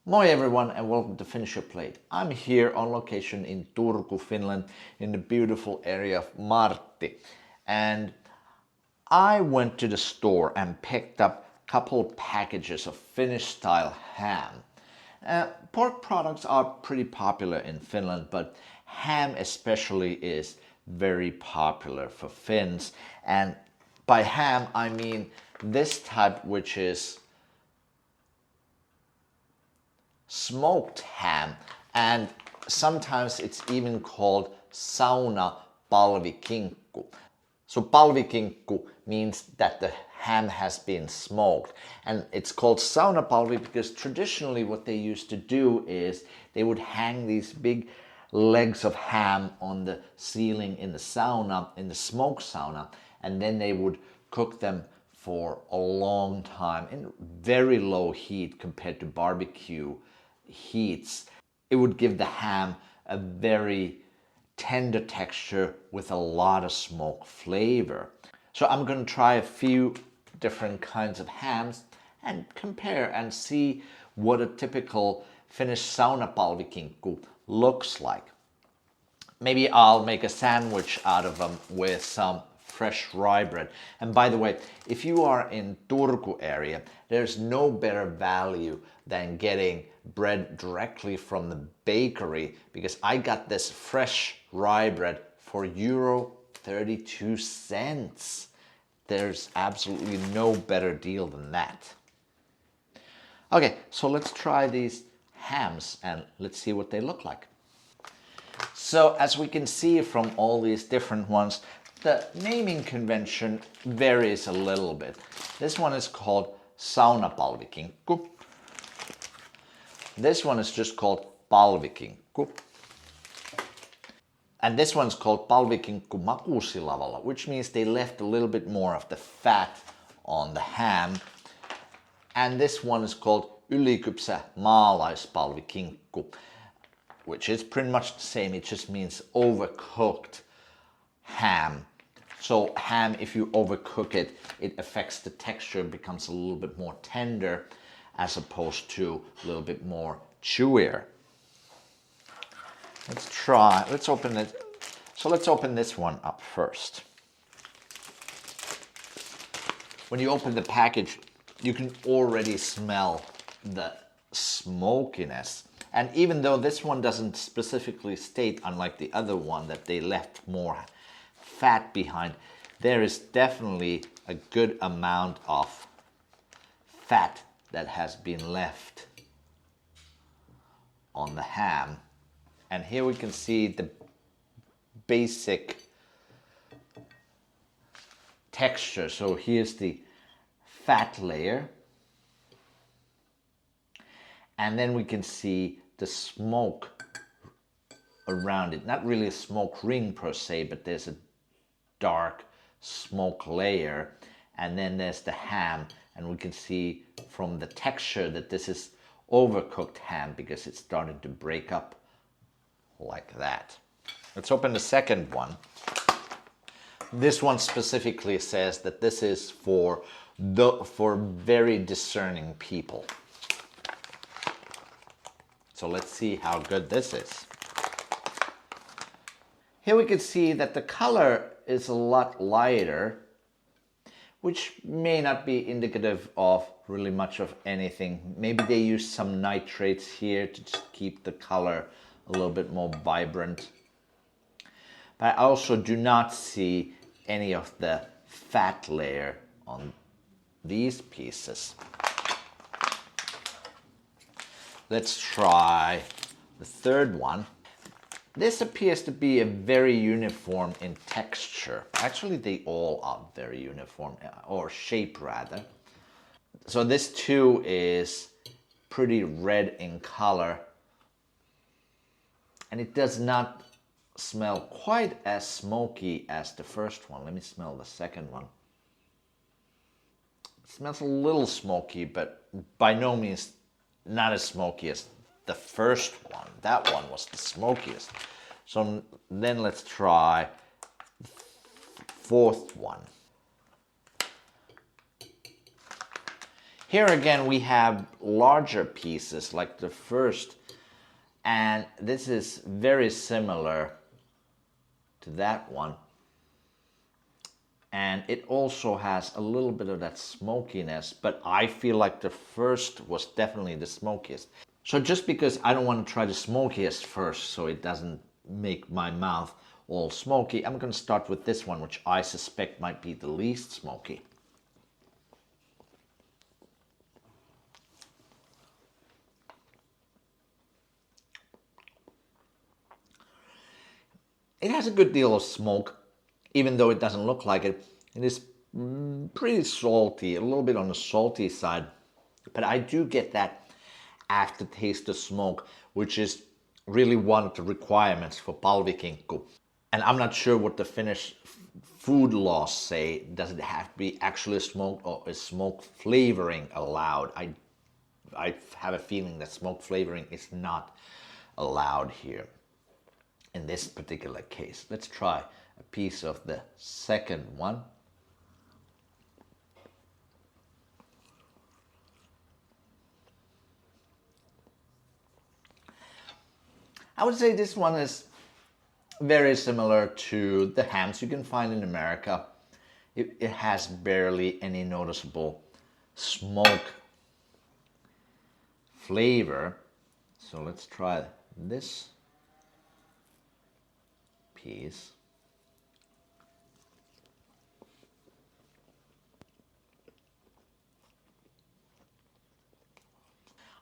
Moi everyone and welcome to Finish Your Plate. I'm here on location in Turku, Finland, in the beautiful area of Martti. And I went to the store and picked up a couple packages of Finnish style ham. Pork products are pretty popular in Finland, but ham especially is very popular for Finns. And by ham I mean this type, which is smoked ham, and sometimes it's even called Saunapalvi. So palvikinkku means that the ham has been smoked, and it's called Saunapalvi because traditionally what they used to do is they would hang these big legs of ham on the ceiling in the sauna, in the smoke sauna, and then they would cook them for a long time in very low heat compared to barbecue heats. It would give the ham a very tender texture with a lot of smoke flavor. So I'm going to try a few different kinds of hams and compare and see what a typical Finnish saunapalvikinkku looks like. Maybe I'll make a sandwich out of them with some fresh rye bread. And by the way, if you are in Turku area, there's no better value than getting bread directly from the bakery, because I got this fresh rye bread for euro 32 cents. There's absolutely no better deal than that. Okay, so let's try these hams and let's see what they look like. So as we can see from all these different ones, the naming convention varies a little bit. This one is called Saunapalvikinkku. This one is just called palvikinkku. And this one's called palvikinkku makusilavalla, which means they left a little bit more of the fat on the ham. And this one is called ylikypsä maalaispalvikinkku, which is pretty much the same. It just means overcooked ham. So ham, if you overcook it, it affects the texture, becomes a little bit more tender as opposed to a little bit more chewier. Let's open it. So let's open this one up first. When you open the package, you can already smell the smokiness. And even though this one doesn't specifically state, unlike the other one, that they left more fat behind, there is definitely a good amount of fat that has been left on the ham. And here we can see the basic texture. So here's the fat layer. And then we can see the smoke around it. Not really a smoke ring per se, but there's a dark smoke layer. And then there's the ham. And we can see from the texture that this is overcooked ham because it's starting to break up like that. Let's open the second one. This one specifically says that this is for very discerning people. So let's see how good this is. Here we can see that the color is a lot lighter, which may not be indicative of really much of anything. Maybe they use some nitrates here to just keep the color a little bit more vibrant. But I also do not see any of the fat layer on these pieces. Let's try the third one. This appears to be a very uniform in texture. Actually, they all are very uniform, or shape rather. So this too is pretty red in color. And it does not smell quite as smoky as the first one. Let me smell the second one. It smells a little smoky, but by no means not as smoky as the first one. That one was the smokiest. So then let's try the fourth one. Here again we have larger pieces like the first, and this is very similar to that one. And it also has a little bit of that smokiness, but I feel like the first was definitely the smokiest. So just because I don't want to try the smokiest first so it doesn't make my mouth all smoky, I'm going to start with this one, which I suspect might be the least smoky. It has a good deal of smoke, even though it doesn't look like it. It is pretty salty, a little bit on the salty side, but I do get that aftertaste of smoke, which is really one of the requirements for palvikinkku. And I'm not sure what the Finnish food laws say. Does it have to be actually smoked, or is smoke flavoring allowed? I have a feeling that smoke flavoring is not allowed here in this particular case. Let's try a piece of the second one. I would say this one is very similar to the hams you can find in America. It has barely any noticeable smoke flavor. So let's try this piece.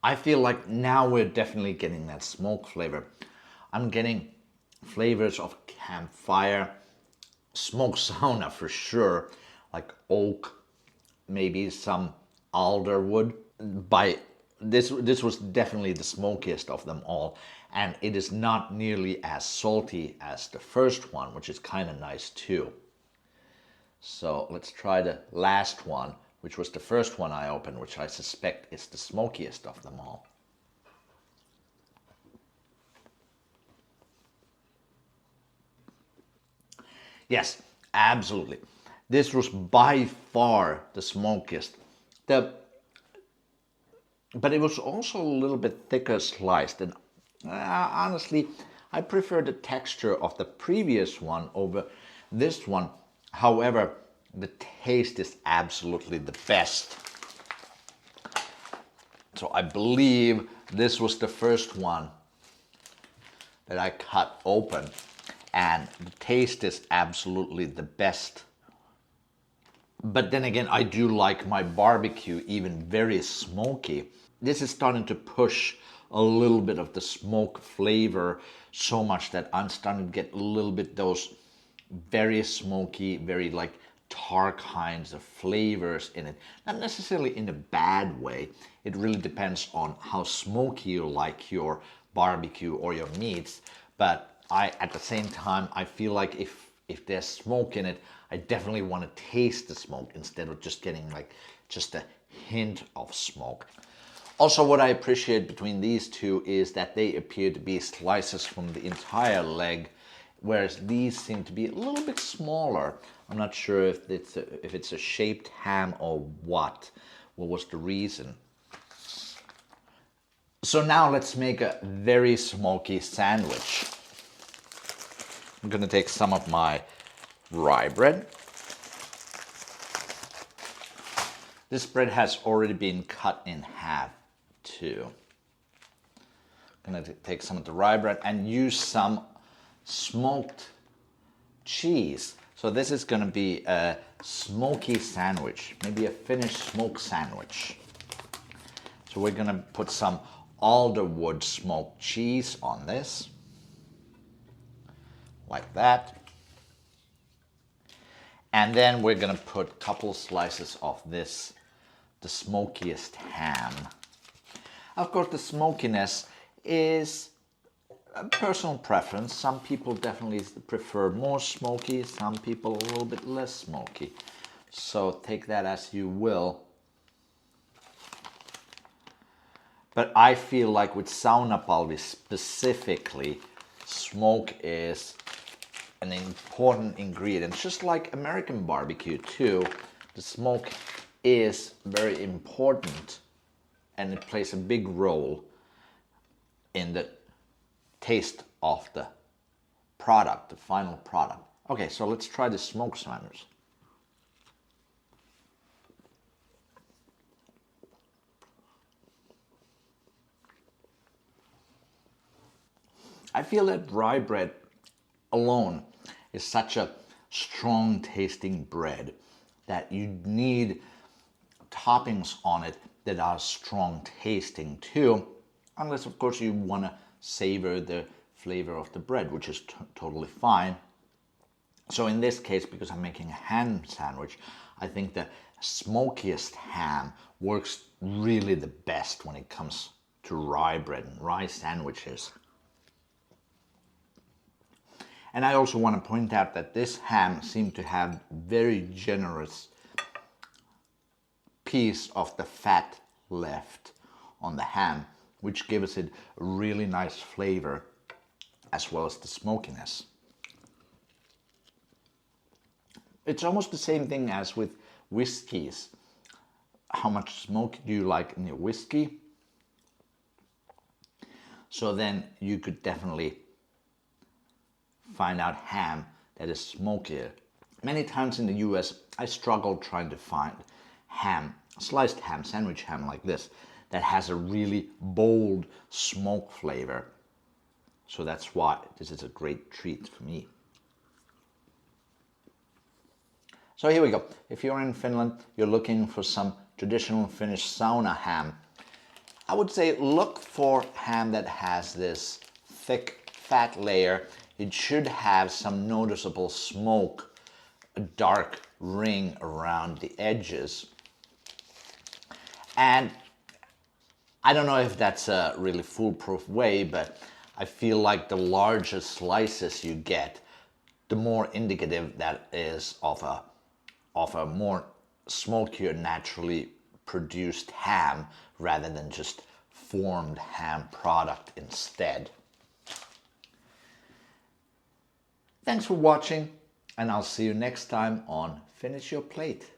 I feel like now we're definitely getting that smoke flavor. I'm getting flavors of campfire, smoked sauna for sure, like oak, maybe some alder wood. This was definitely the smokiest of them all, and it is not nearly as salty as the first one, which is kind of nice too. So let's try the last one, which was the first one I opened, which I suspect is the smokiest of them all. Yes, absolutely. This was by far the smokiest. But it was also a little bit thicker sliced, and honestly, I prefer the texture of the previous one over this one. However, the taste is absolutely the best. So I believe this was the first one that I cut open, and the taste is absolutely the best. But then again, I do like my barbecue even very smoky. This is starting to push a little bit of the smoke flavor so much that I'm starting to get a little bit those very smoky, very like tar kinds of flavors in it. Not necessarily in a bad way. It really depends on how smoky you like your barbecue or your meats. But at the same time, I feel like if there's smoke in it, I definitely want to taste the smoke instead of just getting like just a hint of smoke. Also, what I appreciate between these two is that they appear to be slices from the entire leg, whereas these seem to be a little bit smaller. I'm not sure if it's a shaped ham or what. What was the reason? So now let's make a very smoky sandwich. I'm gonna take some of my rye bread. This bread has already been cut in half too. I'm gonna take some of the rye bread and use some smoked cheese. So this is gonna be a smoky sandwich, maybe a Finnish smoked sandwich. So we're gonna put some alderwood smoked cheese on this, like that. And then we're gonna put a couple slices of this, the smokiest ham. Of course, the smokiness is a personal preference. Some people definitely prefer more smoky, some people a little bit less smoky. So take that as you will. But I feel like with Saunapalvi specifically, smoke is an important ingredient, just like American barbecue too. The smoke is very important, and it plays a big role in the taste of the product, the final product. Okay, so let's try the smoked sandwich. I feel that rye bread alone is such a strong tasting bread that you need toppings on it that are strong tasting too, unless of course you want to savor the flavor of the bread, which is totally fine. So in this case, because I'm making a ham sandwich, I think the smokiest ham works really the best when it comes to rye bread and rye sandwiches. And I also want to point out that this ham seemed to have very generous piece of the fat left on the ham, which gives it a really nice flavor as well as the smokiness. It's almost the same thing as with whiskeys. How much smoke do you like in your whiskey? So then you could definitely find out ham that is smokier. Many times in the US, I struggle trying to find ham, sliced ham, sandwich ham like this, that has a really bold smoke flavor. So that's why this is a great treat for me. So here we go. If you're in Finland, you're looking for some traditional Finnish sauna ham, I would say look for ham that has this thick fat layer. It should have some noticeable smoke, a dark ring around the edges. And I don't know if that's a really foolproof way, but I feel like the larger slices you get, the more indicative that is of a more smokier, naturally produced ham rather than just formed ham product instead. Thanks for watching, and I'll see you next time on Finish Your Plate.